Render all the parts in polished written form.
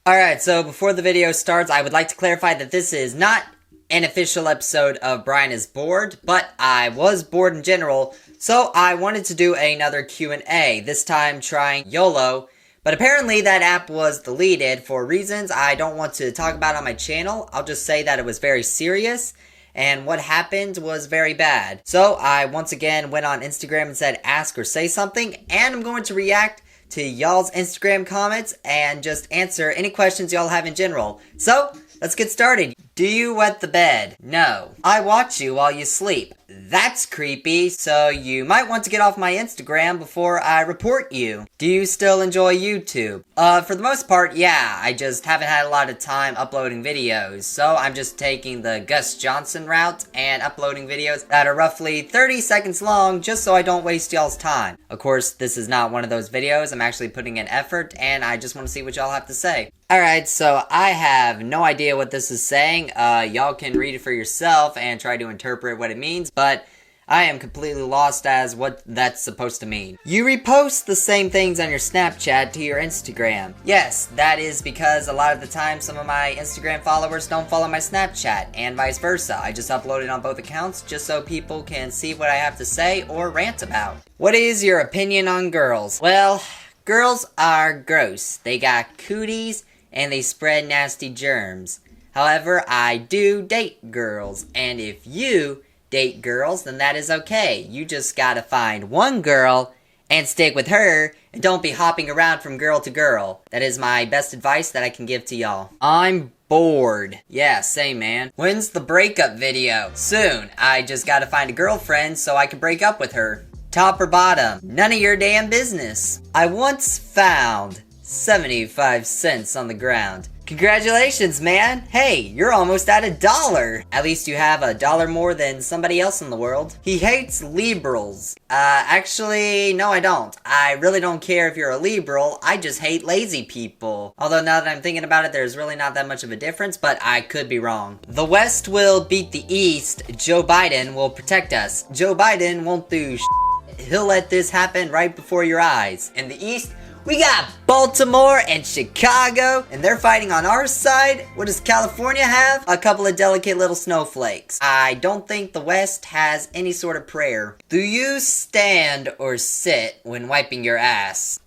Alright, so before the video starts, I would like to clarify that this is not an official episode of Bryan is Bored, but I was bored in general, so I wanted to do another Q&A, this time trying YOLO, but apparently that app was deleted for reasons I don't want to talk about on my channel. I'll just say that it was very serious, and what happened was very bad. So I once again went on Instagram and said ask or say something, and I'm going to react to y'all's Instagram comments and just answer any questions y'all have in general. So, let's get started. Do you wet the bed? No. I watch you while you sleep. That's creepy, so you might want to get off my Instagram before I report you. Do you still enjoy YouTube? For the most part, yeah. I just haven't had a lot of time uploading videos, so I'm just taking the Gus Johnson route and uploading videos that are roughly 30 seconds long just so I don't waste y'all's time. Of course, this is not one of those videos. I'm actually putting in effort, and I just want to see what y'all have to say. Alright, so I have no idea what this is saying. Y'all can read it for yourself and try to interpret what it means, but I am completely lost as what that's supposed to mean. You repost the same things on your Snapchat to your Instagram. Yes, that is because a lot of the time some of my Instagram followers don't follow my Snapchat, and vice versa. I just upload it on both accounts just so people can see what I have to say or rant about. What is your opinion on girls? Well, girls are gross. They got cooties and they spread nasty germs. However, I do date girls, and if you date girls, then that is okay. You just gotta find one girl and stick with her, and don't be hopping around from girl to girl. That is my best advice that I can give to y'all. I'm bored. Yeah, same man. When's the breakup video? Soon. I just gotta find a girlfriend so I can break up with her. Top or bottom? None of your damn business. I once found 75 cents on the ground. Congratulations, man! Hey, you're almost at $1! At least you have $1 more than somebody else in the world. He hates liberals. Actually, no I don't. I really don't care if you're a liberal, I just hate lazy people. Although now that I'm thinking about it, there's really not that much of a difference, but I could be wrong. The West will beat the East, Joe Biden will protect us. Joe Biden won't do shit. He'll let this happen right before your eyes. In the East, we got Baltimore and Chicago, and they're fighting on our side. What does California have? A couple of delicate little snowflakes. I don't think the West has any sort of prayer. Do you stand or sit when wiping your ass?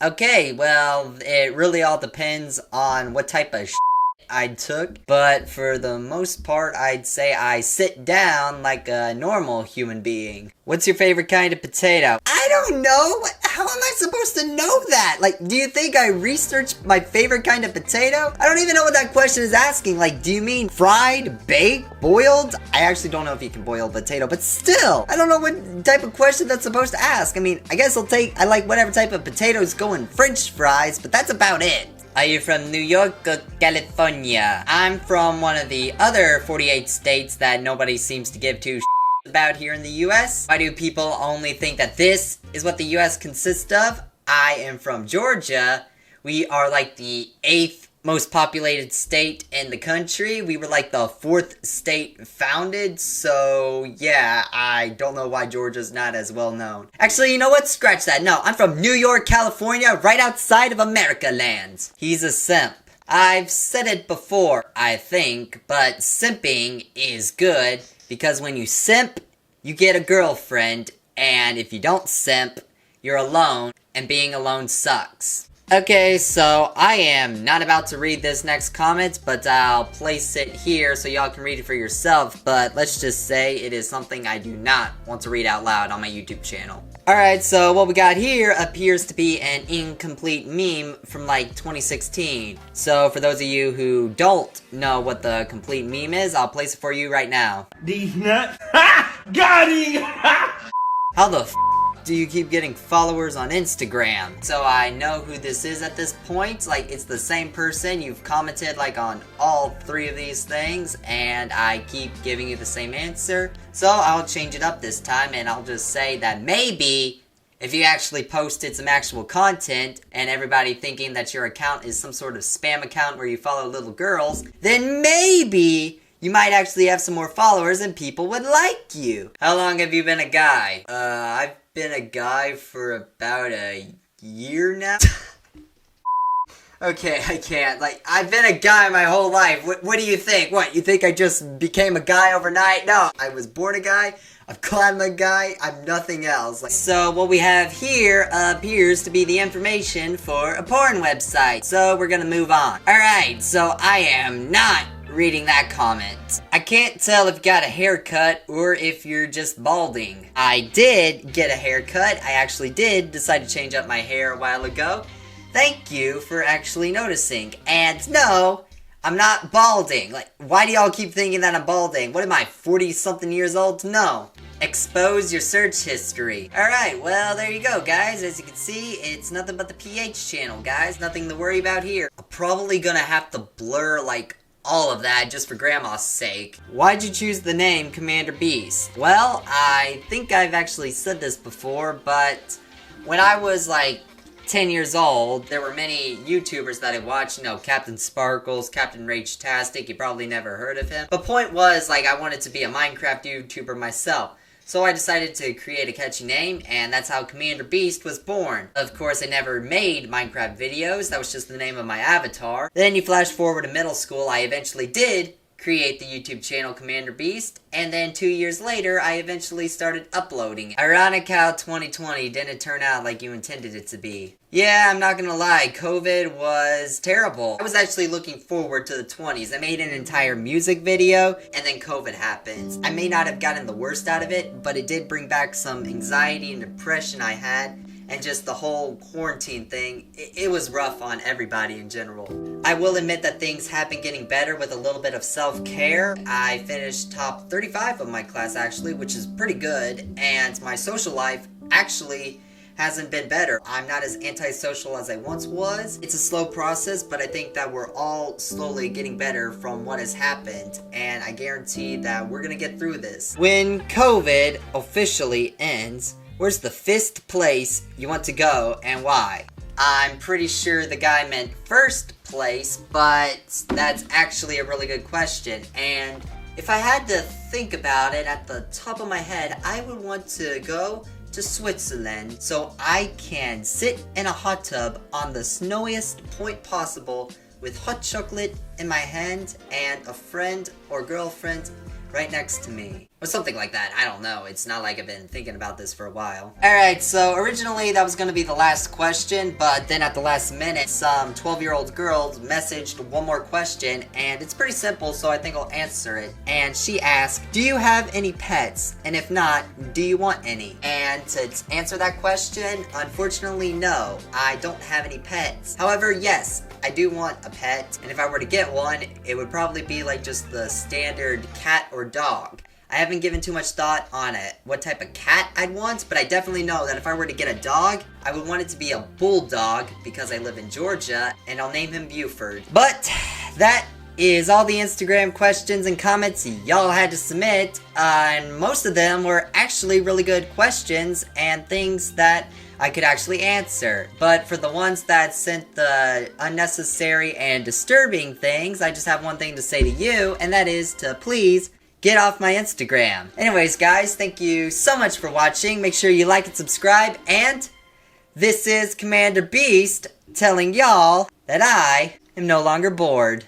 Okay, well, it really all depends on what type of I took, but for the most part, I'd say I sit down like a normal human being. What's your favorite kind of potato? I don't know! How am I supposed to know that? Like, do you think I researched my favorite kind of potato? I don't even know what that question is asking. Like, do you mean fried, baked, boiled? I actually don't know if you can boil a potato, but still, I don't know what type of question that's supposed to ask. I mean, I guess I like whatever type of potatoes go in French fries, but that's about it. Are you from New York or California? I'm from one of the other 48 states that nobody seems to give two shits about here in the US. Why do people only think that this is what the US consists of? I am from Georgia. We are like the 8th most populated state in the country. We were like the 4th state founded, so yeah, I don't know why Georgia's not as well known. Actually, you know what? Scratch that. No, I'm from New York, California, right outside of America lands. He's a simp. I've said it before, I think, but simping is good because when you simp, you get a girlfriend, and if you don't simp, you're alone, and being alone sucks. Okay, so I am not about to read this next comment, but I'll place it here so y'all can read it for yourself, but let's just say it is something I do not want to read out loud on my YouTube channel. Alright, so what we got here appears to be an incomplete meme from like 2016. So for those of you who don't know what the complete meme is, I'll place it for you right now. These nuts. Ha! Got him! How the f do you keep getting followers on Instagram? So I know who this is at this point. Like, it's the same person. You've commented like on all 3 of these things, and I keep giving you the same answer. So I'll change it up this time, and I'll just say that maybe if you actually posted some actual content and everybody thinking that your account is some sort of spam account where you follow little girls, then maybe you might actually have some more followers and people would like you. How long have you been a guy? I've been a guy for about a year now. Okay, I can't. Like, I've been a guy my whole life. What do you think? What, you think I just became a guy overnight? No, I was born a guy. I've climbed a guy. I'm nothing else. So what we have here appears to be the information for a porn website. So we're gonna move on. Alright, so I am not reading that comment. I can't tell if you got a haircut or if you're just balding. I did get a haircut. I actually did decide to change up my hair a while ago. Thank you for actually noticing. And no, I'm not balding. Like, why do y'all keep thinking that I'm balding? What am I, 40-something years old? No. Expose your search history. Alright, well, there you go, guys. As you can see, it's nothing but the PH channel, guys. Nothing to worry about here. I'm probably gonna have to blur, like, all of that just for grandma's sake. Why'd you choose the name Commander Beast? Well, I think I've actually said this before, but when I was, like, 10 years old, there were many YouTubers that I watched, you know, Captain Sparkles, Captain Rage-tastic, you probably never heard of him. But point was, like, I wanted to be a Minecraft YouTuber myself. So I decided to create a catchy name, and that's how Commander Beast was born. Of course, I never made Minecraft videos, that was just the name of my avatar. Then you flash forward to middle school, I eventually did create the YouTube channel Commander Beast, and then 2 years later, I eventually started uploading. Ironic how 2020 didn't turn out like you intended it to be. Yeah, I'm not gonna lie, COVID was terrible. I was actually looking forward to the 20s. I made an entire music video, and then COVID happens. I may not have gotten the worst out of it, but it did bring back some anxiety and depression I had, and just the whole quarantine thing, it was rough on everybody in general. I will admit that things have been getting better with a little bit of self-care. I finished top 35 of my class actually, which is pretty good, and my social life actually hasn't been better. I'm not as antisocial as I once was. It's a slow process, but I think that we're all slowly getting better from what has happened, and I guarantee that we're gonna get through this. When COVID officially ends, where's the fifth place you want to go and why? I'm pretty sure the guy meant first place, but that's actually a really good question. And if I had to think about it at the top of my head, I would want to go to Switzerland so I can sit in a hot tub on the snowiest point possible with hot chocolate in my hand and a friend or girlfriend right next to me. Or something like that, I don't know. It's not like I've been thinking about this for a while. Alright, so originally that was gonna be the last question, but then at the last minute, some 12-year-old girl messaged one more question, and it's pretty simple, so I think I'll answer it. And she asked, do you have any pets? And if not, do you want any? And to answer that question, unfortunately, no. I don't have any pets. However, yes, I do want a pet, and if I were to get one, it would probably be like just the standard cat or dog. I haven't given too much thought on it, what type of cat I'd want, but I definitely know that if I were to get a dog, I would want it to be a bulldog because I live in Georgia, and I'll name him Buford. But that is all the Instagram questions and comments y'all had to submit, and most of them were actually really good questions and things that I could actually answer. But for the ones that sent the unnecessary and disturbing things, I just have one thing to say to you, and that is to please get off my Instagram. Anyways, guys, thank you so much for watching. Make sure you like and subscribe, and this is Commander Beast telling y'all that I am no longer bored.